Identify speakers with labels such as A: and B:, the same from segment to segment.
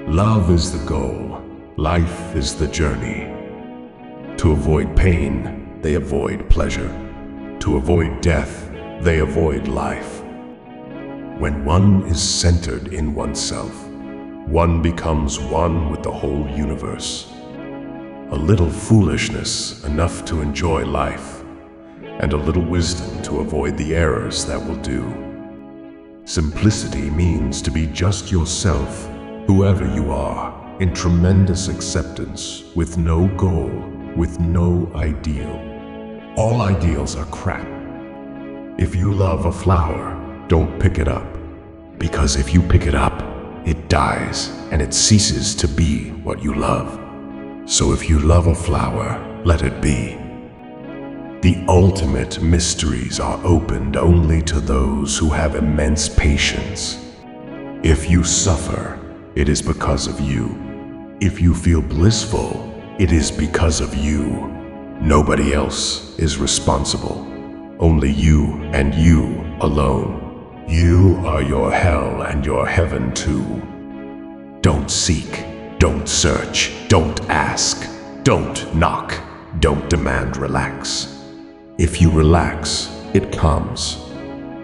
A: Love is the goal. Life is the journey. To avoid pain, they avoid pleasure. To avoid death, they avoid life. When one is centered in oneself, one becomes one with the whole universe. A little foolishness enough to enjoy life, and a little wisdom to avoid the errors that will do. Simplicity means to be just yourself, whoever you are, in tremendous acceptance, with no goal, with no ideal. All ideals are crap. If you love a flower, don't pick it up, because if you pick it up, it dies and it ceases to be what you love. So if you love a flower, let it be. The ultimate mysteries are opened only to those who have immense patience. If you suffer, it is because of you. If you feel blissful, it is because of you. Nobody else is responsible. Only you and you alone. You are your hell and your heaven too. Don't seek, don't search, don't ask, don't knock, don't demand, relax. If you relax, it comes.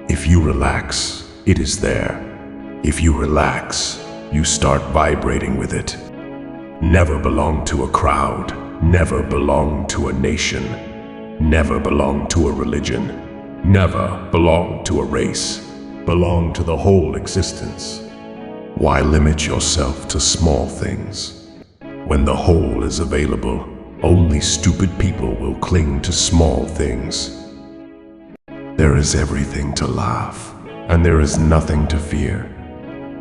A: If you relax, it is there. If you relax, you start vibrating with it. Never belong to a crowd, never belong to a nation, never belong to a religion, never belong to a race. Belong to the whole existence. Why limit yourself to small things? When the whole is available, only stupid people will cling to small things. There is everything to laugh, and there is nothing to fear.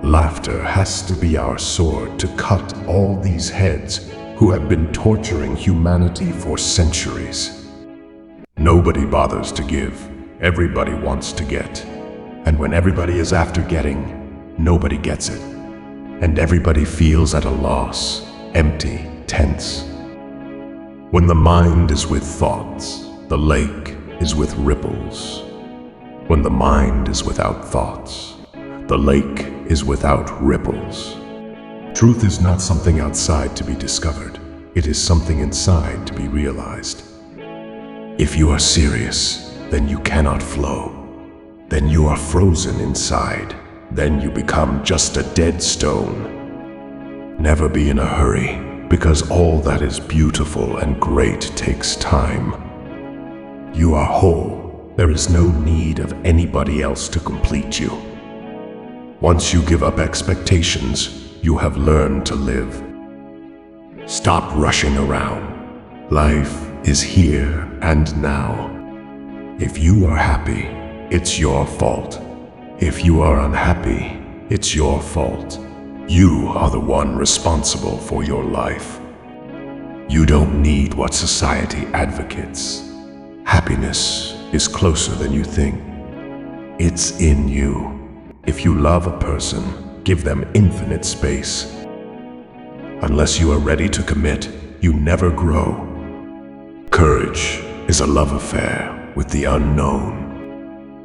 A: Laughter has to be our sword to cut all these heads who have been torturing humanity for centuries. Nobody bothers to give, everybody wants to get. And when everybody is after getting, nobody gets it. And everybody feels at a loss, empty, tense. When the mind is with thoughts, the lake is with ripples. When the mind is without thoughts, the lake is without ripples. Truth is not something outside to be discovered. It is something inside to be realized. If you are serious, then you cannot flow. Then you are frozen inside. Then you become just a dead stone. Never be in a hurry, because all that is beautiful and great takes time. You are whole. There is no need of anybody else to complete you. Once you give up expectations, you have learned to live. Stop rushing around. Life is here and now. If you are happy, it's your fault. If you are unhappy, it's your fault. You are the one responsible for your life. You don't need what society advocates. Happiness is closer than you think. It's in you. If you love a person, give them infinite space. Unless you are ready to commit, you never grow. Courage is a love affair with the unknown.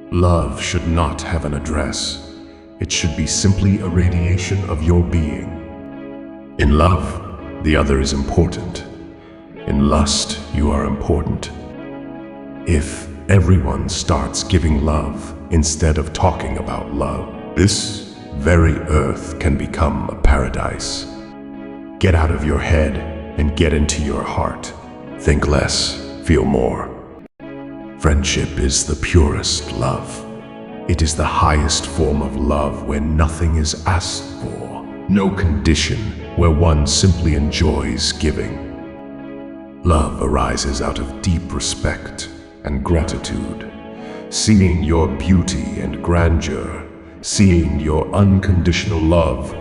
A: Love should not have an address. It should be simply a radiation of your being. In love, the other is important. In lust, you are important. If everyone starts giving love instead of talking about love, this very earth can become a paradise. Get out of your head and get into your heart. Think less, feel more. Friendship is the purest love. It is the highest form of love where nothing is asked for, no condition, where one simply enjoys giving. Love arises out of deep respect and gratitude, seeing your beauty and grandeur, seeing your unconditional love,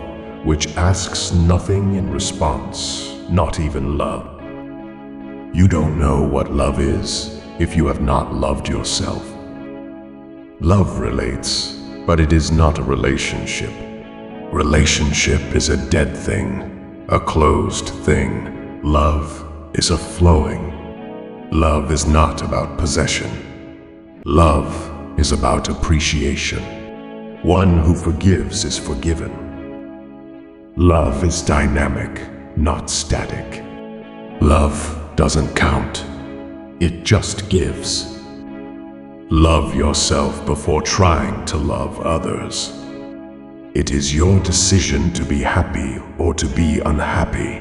A: which asks nothing in response, not even love. You don't know what love is if you have not loved yourself. Love relates, but it is not a relationship. Relationship is a dead thing, a closed thing. Love is a flowing. Love is not about possession. Love is about appreciation. One who forgives is forgiven. Love is dynamic, not static. Love doesn't count. It just gives. Love yourself before trying to love others. It is your decision to be happy or to be unhappy.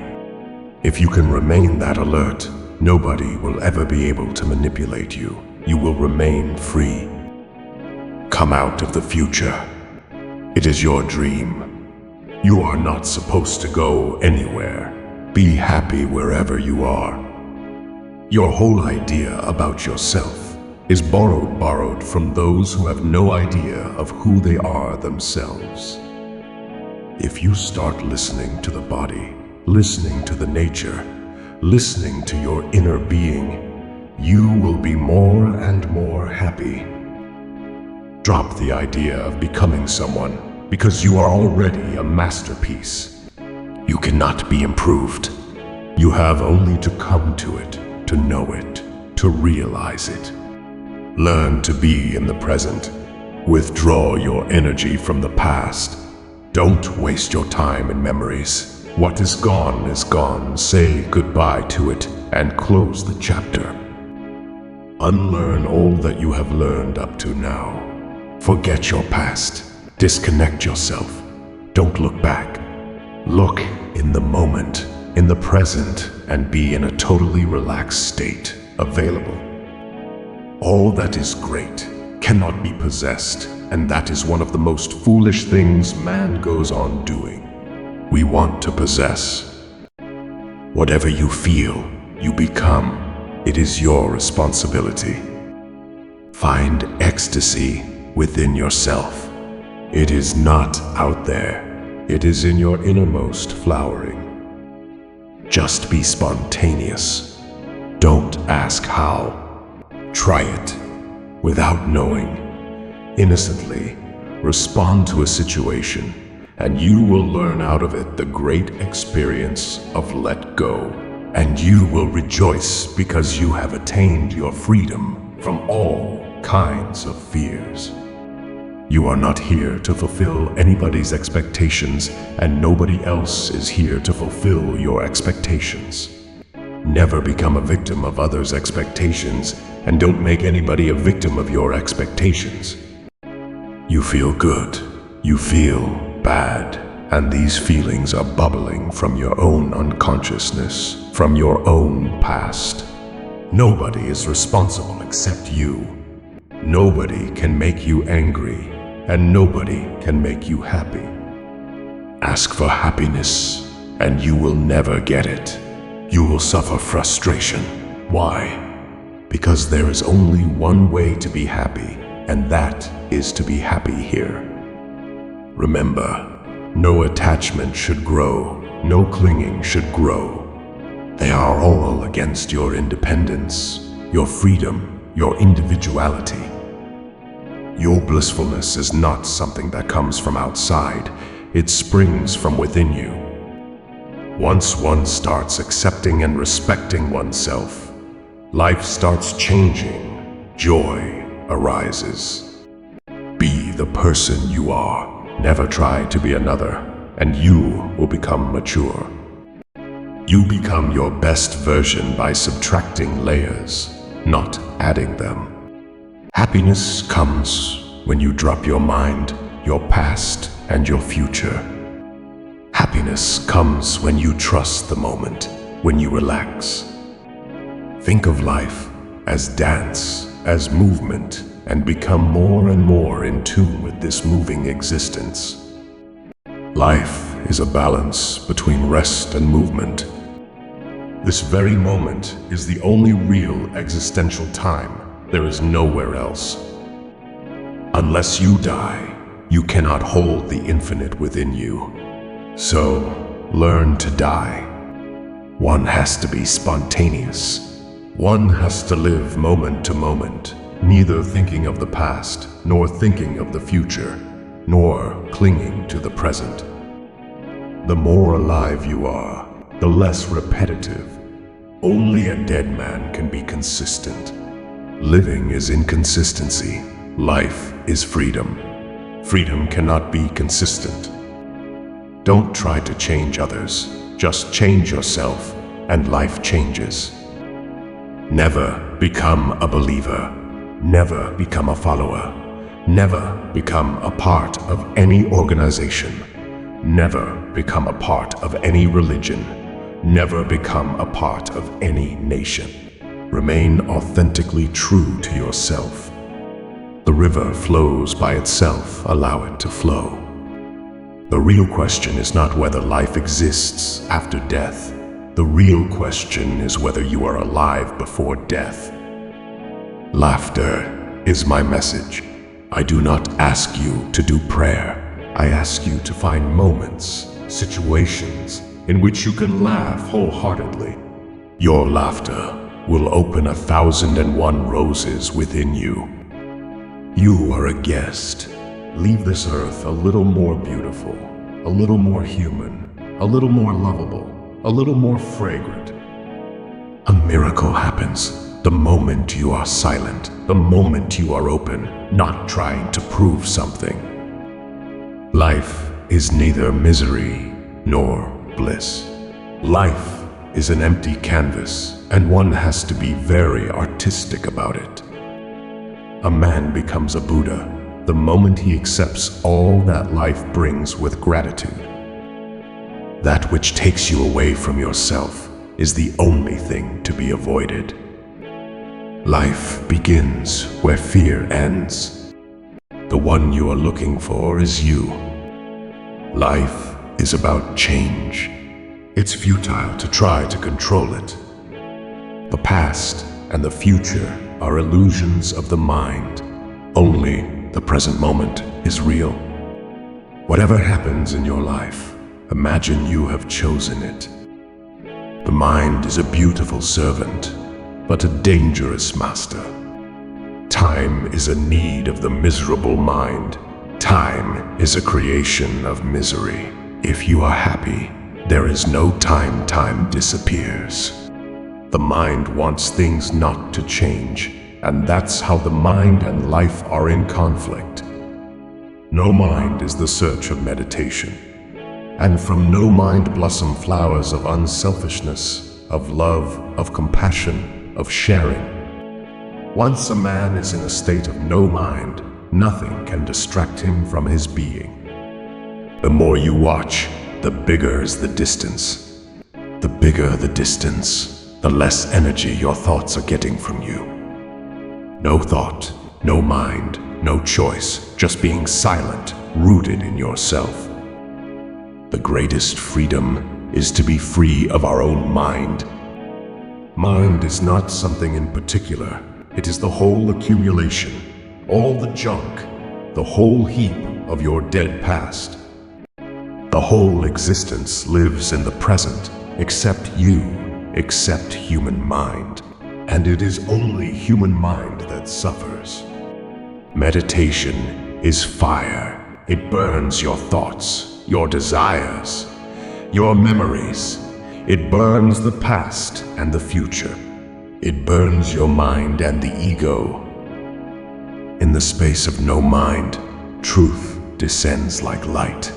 A: If you can remain that alert, nobody will ever be able to manipulate you. You will remain free. Come out of the future. It is your dream. You are not supposed to go anywhere. Be happy wherever you are. Your whole idea about yourself is borrowed from those who have no idea of who they are themselves. If you start listening to the body, listening to the nature, listening to your inner being, you will be more and more happy. Drop the idea of becoming someone, because you are already a masterpiece. You cannot be improved. You have only to come to it, to know it, to realize it. Learn to be in the present. Withdraw your energy from the past. Don't waste your time in memories. What is gone is gone. Say goodbye to it and close the chapter. Unlearn all that you have learned up to now. Forget your past. Disconnect yourself. Don't look back. Look in the moment, in the present, and be in a totally relaxed state, available. All that is great cannot be possessed, and that is one of the most foolish things man goes on doing. We want to possess. Whatever you feel, you become. It is your responsibility. Find ecstasy within yourself. It is not out there. It is in your innermost flowering. Just be spontaneous. Don't ask how. Try it without knowing. Innocently respond to a situation, and you will learn out of it the great experience of let go. And you will rejoice because you have attained your freedom from all kinds of fears. You are not here to fulfill anybody's expectations, and nobody else is here to fulfill your expectations. Never become a victim of others' expectations, and don't make anybody a victim of your expectations. You feel good, you feel bad, and these feelings are bubbling from your own unconsciousness, from your own past. Nobody is responsible except you. Nobody can make you angry, and nobody can make you happy. Ask for happiness, and you will never get it. You will suffer frustration. Why? Because there is only one way to be happy, and that is to be happy here. Remember, no attachment should grow, no clinging should grow. They are all against your independence, your freedom, your individuality. Your blissfulness is not something that comes from outside, it springs from within you. Once one starts accepting and respecting oneself, life starts changing, joy arises. Be the person you are. Never try to be another, and you will become mature. You become your best version by subtracting layers, not adding them. Happiness comes when you drop your mind, your past, and your future. Happiness comes when you trust the moment, when you relax. Think of life as dance, as movement, and become more and more in tune with this moving existence. Life is a balance between rest and movement. This very moment is the only real existential time. There is nowhere else. Unless you die, you cannot hold the infinite within you. So, learn to die. One has to be spontaneous. One has to live moment to moment, neither thinking of the past, nor thinking of the future, nor clinging to the present. The more alive you are, the less repetitive. Only a dead man can be consistent. Living is inconsistency. Life is freedom. Freedom cannot be consistent. Don't try to change others. Just change yourself, and life changes. Never become a believer. Never become a follower. Never become a part of any organization. Never become a part of any religion. Never become a part of any nation. Remain authentically true to yourself. The river flows by itself. Allow it to flow. The real question is not whether life exists after death. The real question is whether you are alive before death. Laughter is my message. I do not ask you to do prayer. I ask you to find moments, situations, in which you can laugh wholeheartedly. Your laughter will open 1,001 roses within you. You are a guest. Leave this earth a little more beautiful, a little more human, a little more lovable, a little more fragrant. A miracle happens the moment you are silent, the moment you are open, not trying to prove something. Life is neither misery nor bliss. Life is an empty canvas, and one has to be very artistic about it. A man becomes a Buddha the moment he accepts all that life brings with gratitude. That which takes you away from yourself is the only thing to be avoided. Life begins where fear ends. The one you are looking for is you. Life is about change. It's futile to try to control it. The past and the future are illusions of the mind. Only the present moment is real. Whatever happens in your life, imagine you have chosen it. The mind is a beautiful servant, but a dangerous master. Time is a need of the miserable mind. Time is a creation of misery. If you are happy, there is no time. Time disappears. The mind wants things not to change, and that's how the mind and life are in conflict. No mind is the search of meditation, and from no mind blossom flowers of unselfishness, of love, of compassion, of sharing. Once a man is in a state of no mind, nothing can distract him from his being. The more you watch, the bigger is the distance. The bigger the distance, the less energy your thoughts are getting from you. No thought, no mind, no choice, just being silent, rooted in yourself. The greatest freedom is to be free of our own mind. Mind is not something in particular. It is the whole accumulation, all the junk, the whole heap of your dead past. The whole existence lives in the present, except you, except human mind. And it is only human mind that suffers. Meditation is fire. It burns your thoughts, your desires, your memories. It burns the past and the future. It burns your mind and the ego. In the space of no mind, truth descends like light.